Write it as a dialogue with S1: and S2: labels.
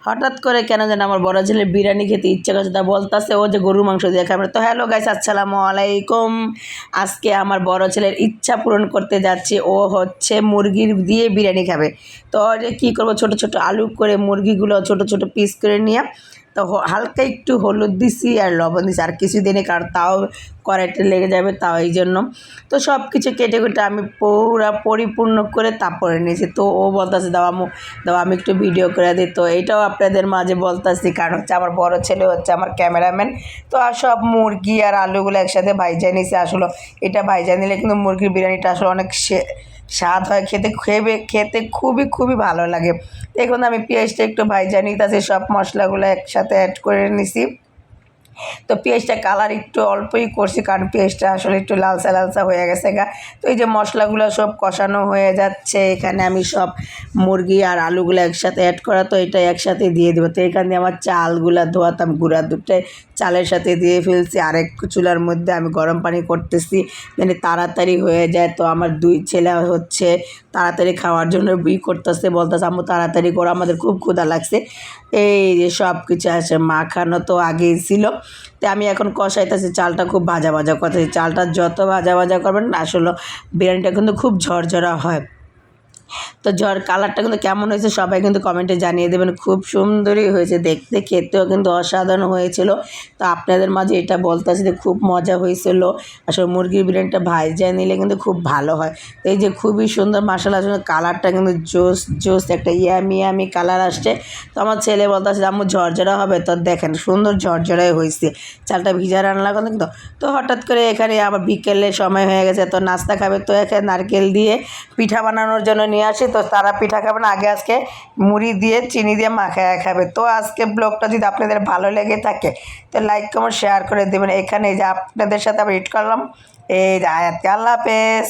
S1: হঠাৎ করে কেন যেন আমার বড় ছেলের বিরিয়ানি খেতে ইচ্ছে করছে, তা বলতেছে ও যে গরুর মাংস দিয়ে খাবে। তো হ্যালো গাইস, আসসালামু আলাইকুম। আজকে আমার বড় ছেলের ইচ্ছা পূরণ করতে যাচ্ছি, ও হচ্ছে মুরগির দিয়ে বিরিয়ানি খাবে। তো কী করবো, ছোট ছোট আলু করে মুরগিগুলো ছোট ছোট পিস করে নিয়ে তো হালকা একটু হলুদ দিছি আর লবণ দিছি, আর কিছু দিনে কারণ তাও কড়াইতে লেগে যাবে, তাও এই জন্য তো সব কিছু কেটে কেটে আমি পুরা পরিপূর্ণ করে তারপরে নিয়েছি। তো ও বলতেছে দাও আমি একটু ভিডিও করে দিই। তো এইটাও আপনাদের মাঝে বলতেছি, কারণ হচ্ছে আমার বড় ছেলে হচ্ছে আমার ক্যামেরাম্যান। তো আর সব মুরগি আর আলুগুলো একসাথে ভাইজা নিয়েছি। আসলে এটা ভাইজা নিলে কিন্তু মুরগির বিরিয়ানিটা আসলে অনেক স্বাদ হয়, খেতে খুবই খুবই ভালো লাগে। দেখুন আমি পেঁয়াজটা একটু ভাইজা নিতেছি, সব মশলাগুলো একসাথে অ্যাড করে নিছি। তো পেঁয়াজটা কালার একটু অল্পই করছি, কারণ পেঁয়াজটা আসলে একটু লালচা লালচা হয়ে গেছে গা। তো এই যে মশলাগুলো সব কষানো হয়ে যাচ্ছে, এখানে আমি সব মুরগি আর আলুগুলো একসাথে অ্যাড করা, তো এটা একসাথে দিয়ে দেবো। তো এখানে আমার চালগুলো ধোয়াতাম, গুঁড়া দুটাই চালের সাথে দিয়ে ফেলছি। আরেক চুলার মধ্যে আমি গরম পানি করতেছি মানে তাড়াতাড়ি হয়ে যায়। তো আমার দুই ছেলে হচ্ছে তাড়াতাড়ি খাওয়ার জন্য করতেছে, বলতেছে আম্মু তাড়াতাড়ি করো, আমাদের খুব ক্ষুধা লাগছে। এই যে সব কিছু আছে, মাখানো তো আগেই ছিল। তো আমি এখন কষাইতেছি, চালটা খুব ভাজা ভাজা করতেছি। চালটা যত ভাজা ভাজা করবেন আসলে বিরিয়ানিটা কিন্তু খুব ঝরঝরা হয়। তো কালারটা কিন্তু কেমন হয়েছে সবাই কিন্তু কমেন্টে জানিয়ে দেবেন। খুব সুন্দরই হয়েছে দেখতে, খেতেও কিন্তু অসাধারণ হয়েছিল। তো আপনাদের মাঝে এটা বলতেছি যে খুব মজা হয়েছিল। আসলে মুরগির বিরিয়ানিটা ভাইজা নিলে কিন্তু খুব ভালো হয়। তো এই যে খুবই সুন্দর মাসালার জন্য কালারটা কিন্তু জোস একটা ইয়ামি কালার আসছে। তো আমার ছেলে বলতেছে আম্মু ঝরঝরা হবে, তো দেখেন সুন্দর ঝরঝরাই হয়েছে। চালটা ভিজা রান্না করলাম কিন্তু। তো হঠাৎ করে এখানে আবার বিকেলের সময় হয়ে গেছে, তো নাস্তা খাবে। তো এখানে নারকেল দিয়ে পিঠা বানানোর জন্য নিয়ে আসি। তো তারা পিঠা খাবে না, আগে আজকে মুড়ি দিয়ে চিনি দিয়ে মাখায় খাবে। তো আজকে ব্লগটা যদি আপনাদের ভালো লেগে থাকে তো লাইক কমেন্ট শেয়ার করে দেবেন। এখানে যে আপনাদের সাথে আবার এড করলাম এই যে আয়াতকে। আল্লাহ হাফেজ।